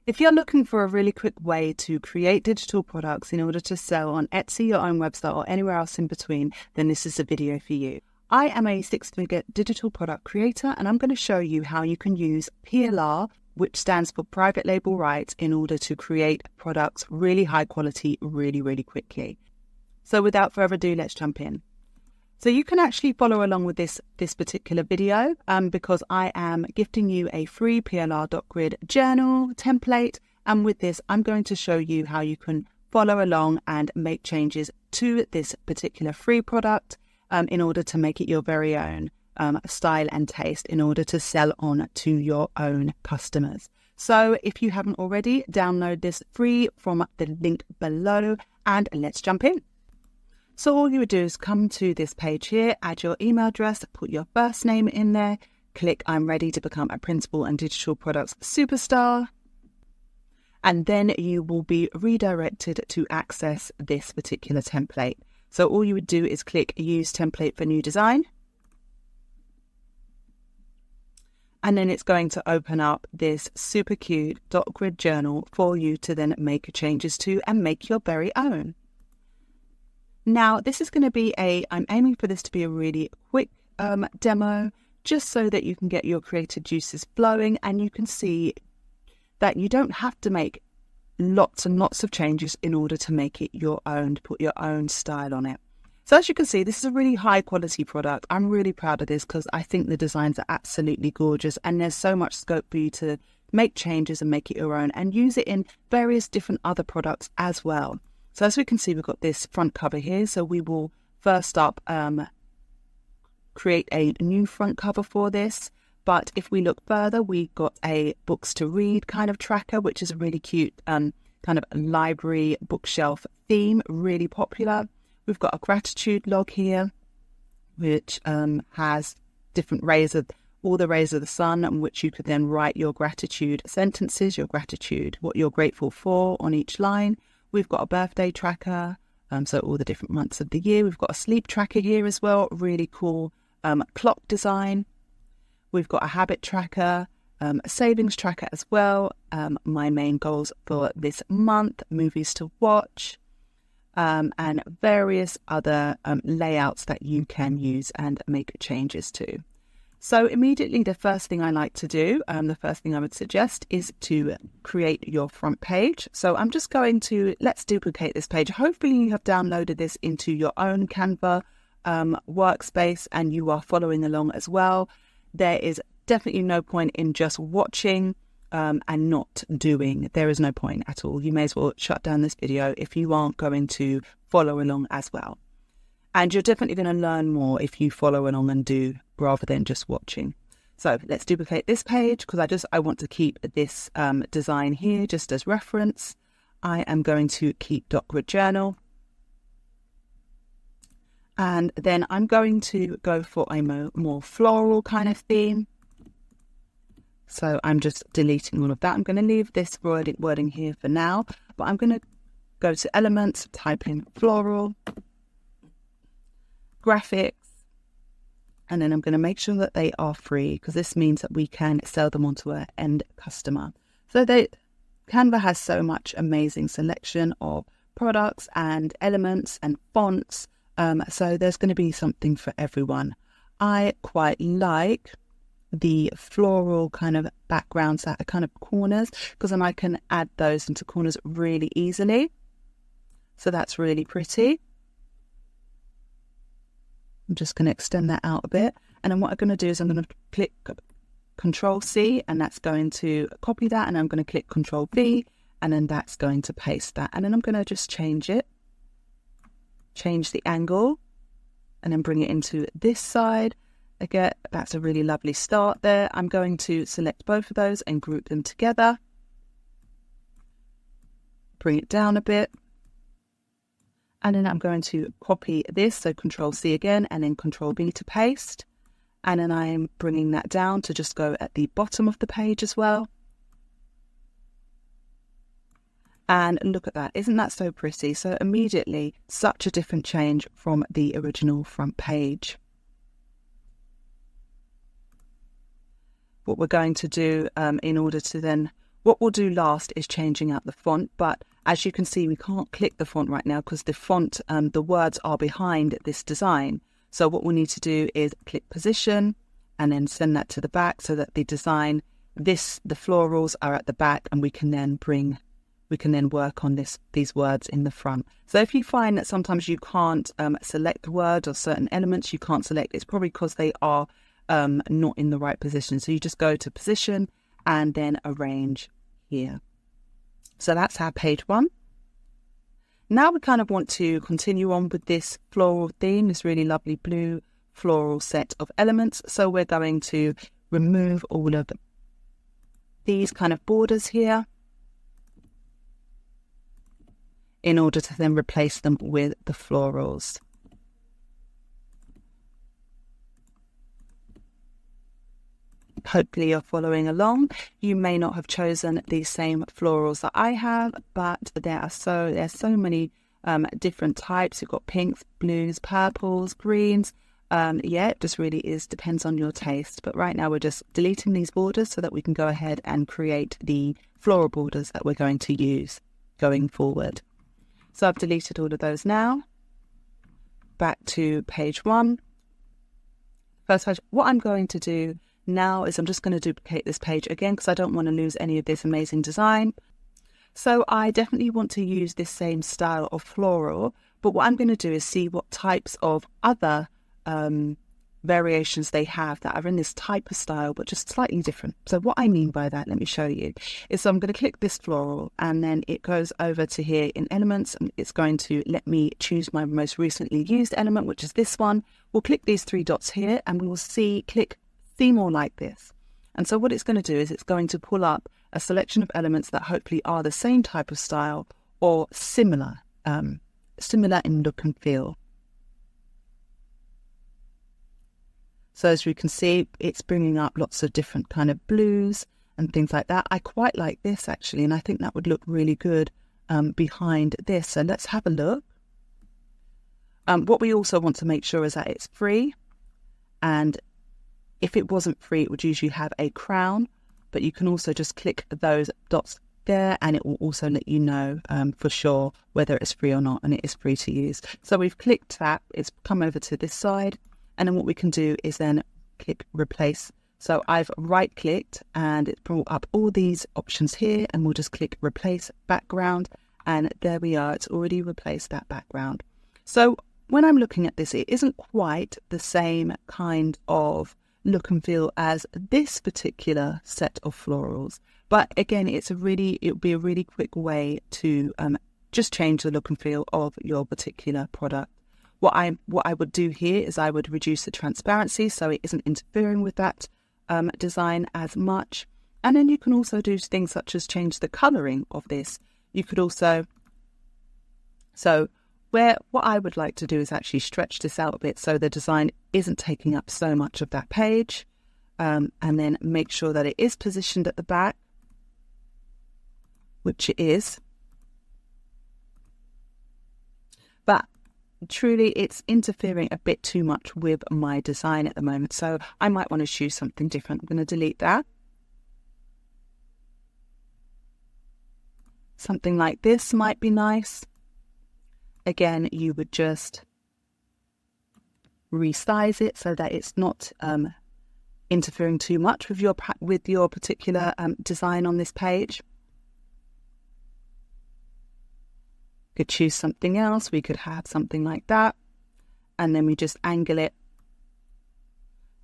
If you're looking for a really quick way to create digital products in order to sell on Etsy, your own website, or anywhere else in between, then this is a video for you. I am a six-figure digital product creator, and I'm going to show you how you can use PLR, which stands for private label rights, in order to create products really high quality, really quickly. So without further ado, let's jump in. So you can actually follow along with this particular video because I am gifting you a free PLR.grid journal template. And with this, I'm going to show you how you can follow along and make changes to this particular free product in order to make it your very own style and taste in order to sell on to your own customers. So if you haven't already, download this free from the link below and let's jump in. So all you would do is come to this page here, add your email address, put your first name in there, click I'm ready to become a principal and digital products superstar, and then you will be redirected to access this particular template. So all you would do is click use template for new design, and then it's going to open up this super cute .grid journal for you to then make changes to and make your very own. Now, this is going to be I'm aiming for this to be a really quick demo, just so that you can get your creative juices flowing and you can see that you don't have to make lots and lots of changes in order to make it your own, to put your own style on it. So as you can see, this is a really high quality product. I'm really proud of this because I think the designs are absolutely gorgeous and there's so much scope for you to make changes and make it your own and use it in various different other products as well. So as we can see, we've got this front cover here. So we will first up create a new front cover for this. But if we look further, we've got a books to read kind of tracker, which is a really cute kind of library bookshelf theme, really popular. We've got a gratitude log here, which has different rays of all the rays of the sun, in which you could then write your gratitude sentences, your gratitude, what you're grateful for on each line. We've got a birthday tracker, so all the different months of the year. We've got a sleep tracker here as well, really cool clock design. We've got a habit tracker, a savings tracker as well, my main goals for this month, movies to watch, and various other layouts that you can use and make changes to. So immediately the first thing I like to do, the first thing I would suggest is to create your front page. So I'm just going to, let's duplicate this page. Hopefully you have downloaded this into your own Canva workspace and you are following along as well. There is definitely no point in just watching and not doing. There is no point at all. You may as well shut down this video if you aren't going to follow along as well. And you're definitely going to learn more if you follow along and do rather than just watching. So let's duplicate this page because I want to keep this design here just as reference. I am going to keep .grid journal. And then I'm going to go for a more floral kind of theme. So I'm just deleting all of that. I'm going to leave this wording here for now, but I'm going to go to elements, type in floral, graphics, and then I'm going to make sure that they are free because this means that we can sell them onto an end customer. So Canva has so much amazing selection of products and elements and fonts. So there's going to be something for everyone. I quite like the floral kind of backgrounds that are kind of corners because then I can add those into corners really easily. So that's really pretty. I'm just going to extend that out a bit. And then what I'm going to do is I'm going to click Control C and that's going to copy that. And I'm going to click Control V and then that's going to paste that. And then I'm going to just change it, change the angle and then bring it into this side. Again, that's a really lovely start there. I'm going to select both of those and group them together. Bring it down a bit. And then I'm going to copy this, so Control C again, and then Control V to paste. And then I'm bringing that down to just go at the bottom of the page as well. And look at that, isn't that so pretty? So immediately, such a different change from the original front page. What we're going to do in order to then What we'll do last is changing out the font, but as you can see, we can't click the font right now because the font, the words are behind this design. So what we'll need to do is click position and then send that to the back so that the design, the florals are at the back, and we can then work on these words in the front. So if you find that sometimes you can't select the word or certain elements you can't select, it's probably because they are not in the right position. So you just go to position and then arrange here. So that's our page 1. Now we kind of want to continue on with this floral theme, this really lovely blue floral set of elements. So we're going to remove all of these kind of borders here in order to then replace them with the florals. Hopefully you're following along. You may not have chosen the same florals that I have, but there's so many different types. You've got pinks, blues, purples, greens. Yeah, it just really depends on your taste. But right now we're just deleting these borders so that we can go ahead and create the floral borders that we're going to use going forward. So I've deleted all of those now. Back to page 1. First page. What I'm going to do now is I'm just going to duplicate this page again because I don't want to lose any of this amazing design. So I definitely want to use this same style of floral, but what I'm going to do is see what types of other variations they have that are in this type of style but just slightly different. So what I mean by that, let me show you, is so I'm going to click this floral and then it goes over to here in elements, and it's going to let me choose my most recently used element, which is this one. We'll click these 3 dots here and we will click theme more like this. And so what it's going to do is it's going to pull up a selection of elements that hopefully are the same type of style or similar in look and feel. So as you can see, it's bringing up lots of different kind of blues and things like that. I quite like this actually, and I think that would look really good behind this. So let's have a look. What we also want to make sure is that it's free, and if it wasn't free, it would usually have a crown, but you can also just click those dots there and it will also let you know for sure whether it's free or not, and it is free to use. So we've clicked that, it's come over to this side, and then what we can do is then click replace. So I've right clicked and it's brought up all these options here, and we'll just click replace background, and there we are, it's already replaced that background. So when I'm looking at this, it isn't quite the same kind of look and feel as this particular set of florals, but again, it would be a really quick way to just change the look and feel of your particular product. What I would do here is I would reduce the transparency so it isn't interfering with that design as much, and then you can also do things such as change the colouring of this. You could also, what I would like to do is actually stretch this out a bit so the design isn't taking up so much of that page, and then make sure that it is positioned at the back, which it is. But truly it's interfering a bit too much with my design at the moment, so I might want to choose something different. I'm going to delete that. Something like this might be nice. Again, you would just resize it so that it's not interfering too much with your particular design on this page. Could choose something else. We could have something like that, and then we just angle it.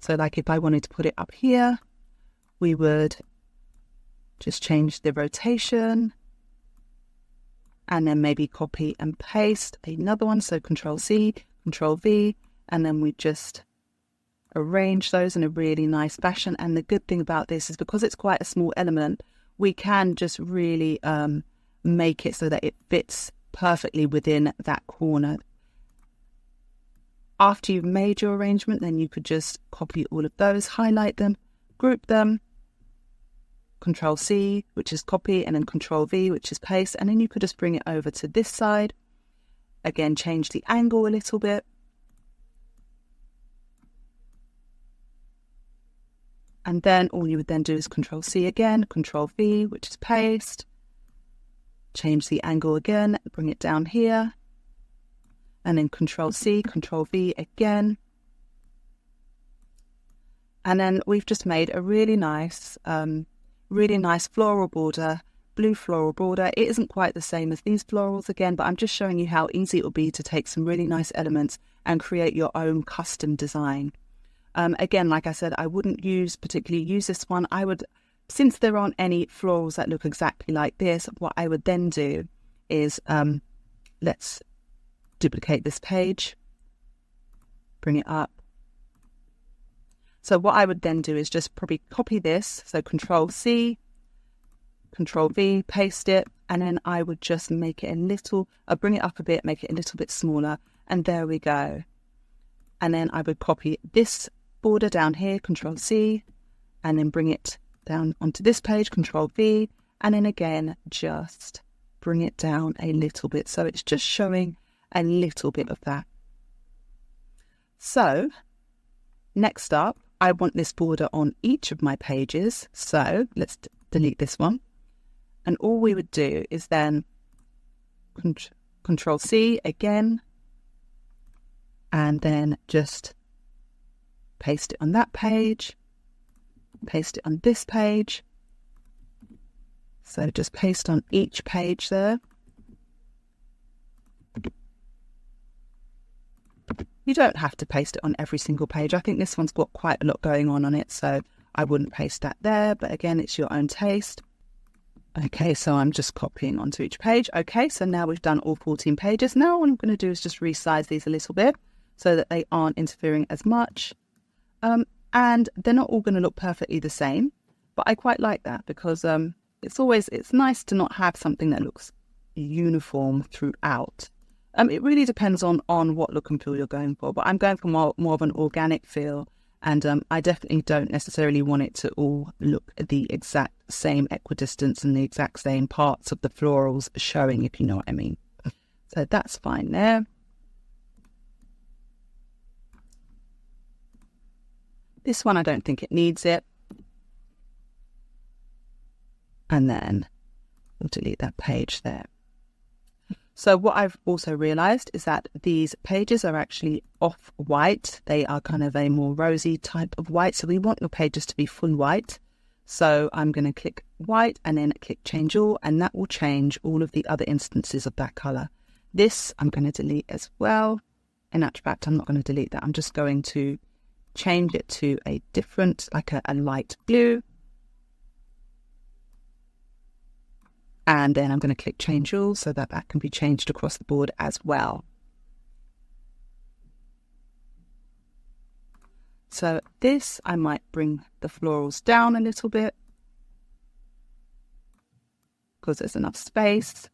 So like if I wanted to put it up here, we would just change the rotation and then maybe copy and paste another one. So Control C, Control V, and then we just arrange those in a really nice fashion. And the good thing about this is because it's quite a small element, we can just really make it so that it fits perfectly within that corner. After you've made your arrangement, then you could just copy all of those, highlight them, group them, Control C, which is copy, and then Control V, which is paste, and then you could just bring it over to this side. Again, change the angle a little bit. And then all you would then do is Control C again, Control V, which is paste. Change the angle again, bring it down here. And then Control C, Control V again. And then we've just made a really nice floral border, blue floral border. It isn't quite the same as these florals again, but I'm just showing you how easy it will be to take some really nice elements and create your own custom design. Again, like I said, I wouldn't particularly use this one. I would, since there aren't any florals that look exactly like this, what I would then do is, let's duplicate this page, bring it up. So what I would then do is just probably copy this. So Control C, Control V, paste it, and then I would just make it bring it up a bit, make it a little bit smaller, and there we go. And then I would copy this border down here, Control C, and then bring it down onto this page, Control V, and then again, just bring it down a little bit. So it's just showing a little bit of that. So next up, I want this border on each of my pages. So let's delete this one. And all we would do is then Control C again, and then just paste it on that page, paste it on this page. So just paste on each page there. You don't have to paste it on every single page. I think this one's got quite a lot going on it, so I wouldn't paste that there, but again, it's your own taste. Okay, so I'm just copying onto each page. Okay, so now we've done all 14 pages. Now what I'm going to do is just resize these a little bit so that they aren't interfering as much. And they're not all going to look perfectly the same, but I quite like that because it's nice to not have something that looks uniform throughout. It really depends on what look and feel you're going for, but I'm going for more of an organic feel, and I definitely don't necessarily want it to all look the exact same equidistance and the exact same parts of the florals showing, if you know what I mean. So that's fine there. This one, I don't think it needs it. And then we'll delete that page there. So what I've also realized is that these pages are actually off-white. They are kind of a more rosy type of white. So we want your pages to be full white. So I'm going to click white and then click change all, and that will change all of the other instances of that color. This I'm going to delete as well. In actual fact, I'm not going to delete that. I'm just going to change it to a different, like a light blue. And then I'm going to click change all so that that can be changed across the board as well. So this, I might bring the florals down a little bit because there's enough space.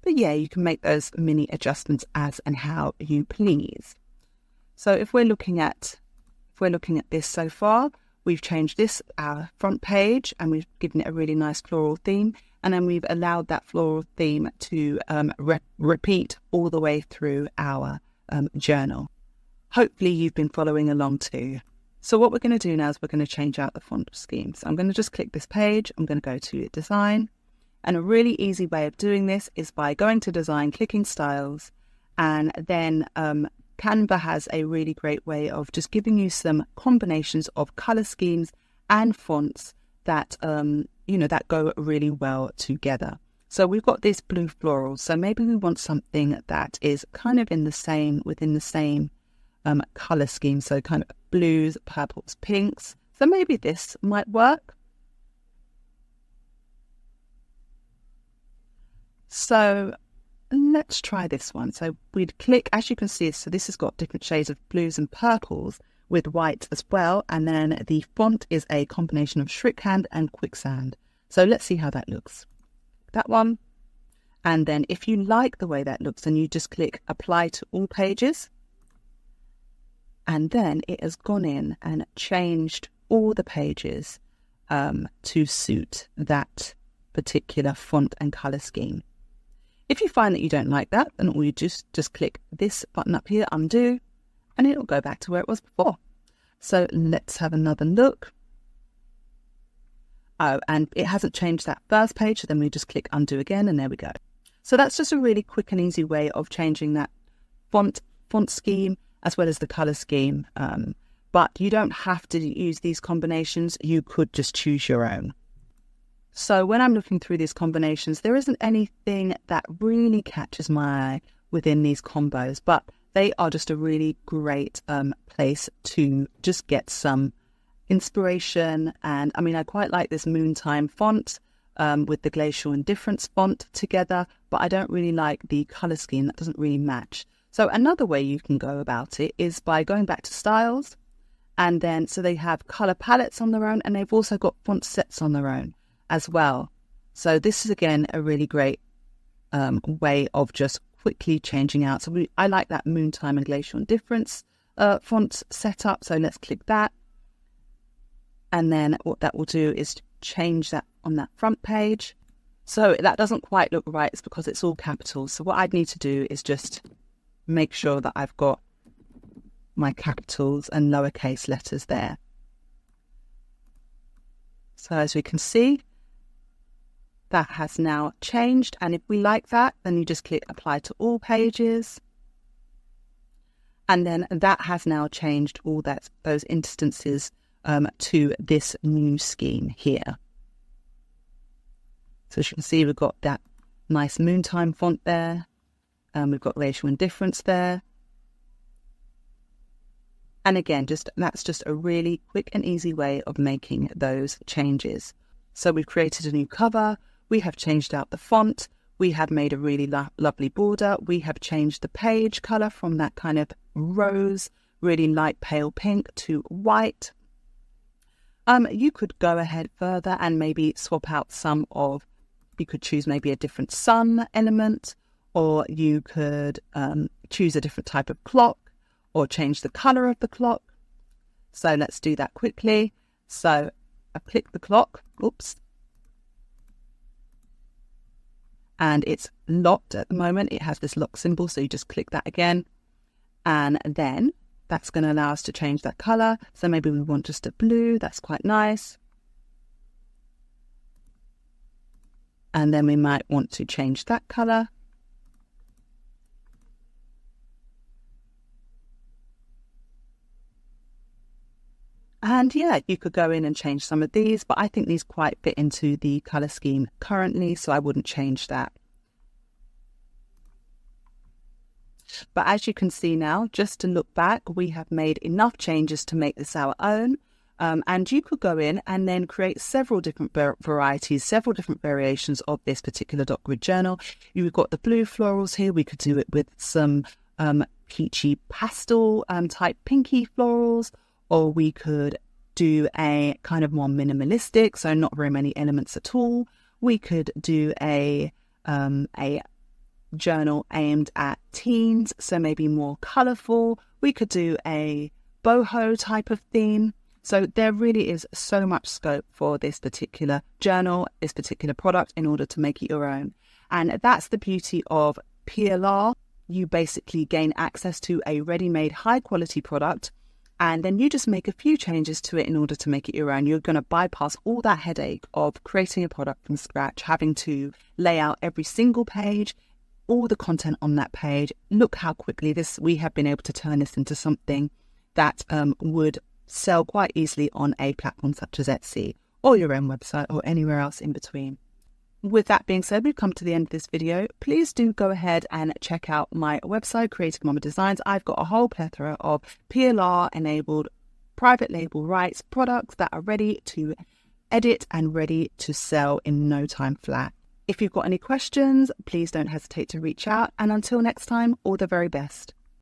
But yeah, you can make those mini adjustments as and how you please. So if we're looking at this so far, we've changed this, our front page, and we've given it a really nice floral theme. And then we've allowed that floral theme to repeat all the way through our journal. Hopefully you've been following along too. So what we're going to do now is we're going to change out the font scheme. So I'm going to just click this page. I'm going to go to Design. And a really easy way of doing this is by going to Design, clicking Styles, and then Canva has a really great way of just giving you some combinations of color schemes and fonts that that go really well together. So we've got this blue floral. So maybe we want something that is kind of within the same color scheme. So kind of blues, purples, pinks. So maybe this might work. So let's try this one. So we'd click, as you can see, so this has got different shades of blues and purples with white as well. And then the font is a combination of Shorthand and Quicksand. So let's see how that looks. That one. And then if you like the way that looks, then you just click Apply to All Pages. And then it has gone in and changed all the pages to suit that particular font and color scheme. If you find that you don't like that, then all you just click this button up here, undo, and it'll go back to where it was before. So let's have another look. Oh, and it hasn't changed that first page, so then we just click undo again, and there we go. So that's just a really quick and easy way of changing that font scheme as well as the color scheme. But you don't have to use these combinations. You could just choose your own. So when I'm looking through these combinations, there isn't anything that really catches my eye within these combos, but they are just a really great place to just get some inspiration. And I mean, I quite like this Moontime font with the Glacial Indifference font together, but I don't really like the color scheme. That doesn't really match. So another way you can go about it is by going back to styles, and then so they have color palettes on their own, and they've also got font sets on their own as well. So this is again a really great way of just quickly changing out. So I like that Moontime and Glacial Indifference font setup. So let's click that. And then what that will do is change that on that front page. So that doesn't quite look right. It's because it's all capitals. So what I'd need to do is just make sure that I've got my capitals and lowercase letters there. So as we can see, that has now changed. And if we like that, then you just click apply to all pages. And then that has now changed all those instances to this new scheme here. So as you can see, we've got that nice Moontime font there. We've got Glacial Indifference there. And again, that's just a really quick and easy way of making those changes. So we've created a new cover. We have changed out the font. We have made a really lovely border. We have changed the page color from that kind of rose, really light pale pink to white. You could go ahead further and maybe swap out you could choose maybe a different sun element, or you could choose a different type of clock or change the color of the clock. So let's do that quickly. So I click the clock, oops. And it's locked at the moment. It has this lock symbol, so you just click that again. And then that's going to allow us to change that color. So maybe we want just a blue. That's quite nice. And then we might want to change that color. And yeah, you could go in and change some of these, but I think these quite fit into the color scheme currently, so I wouldn't change that. But as you can see now, just to look back, we have made enough changes to make this our own. And you could go in and then create several different varieties, several different variations of this particular dot grid journal. You've got the blue florals here. We could do it with some peachy pastel type pinky florals, or we could do a kind of more minimalistic, so not very many elements at all. We could do a journal aimed at teens, so maybe more colourful. We could do a boho type of theme. So there really is so much scope for this particular journal, this particular product, in order to make it your own. And that's the beauty of PLR. You basically gain access to a ready-made high quality product, and then you just make a few changes to it in order to make it your own. You're going to bypass all that headache of creating a product from scratch, having to lay out every single page, all the content on that page. Look how quickly we have been able to turn this into something that would sell quite easily on a platform such as Etsy or your own website or anywhere else in between. With that being said, we've come to the end of this video. Please do go ahead and check out my website, Creative Mama Designs. I've got a whole plethora of PLR-enabled private label rights products that are ready to edit and ready to sell in no time flat. If you've got any questions, please don't hesitate to reach out. And until next time, all the very best.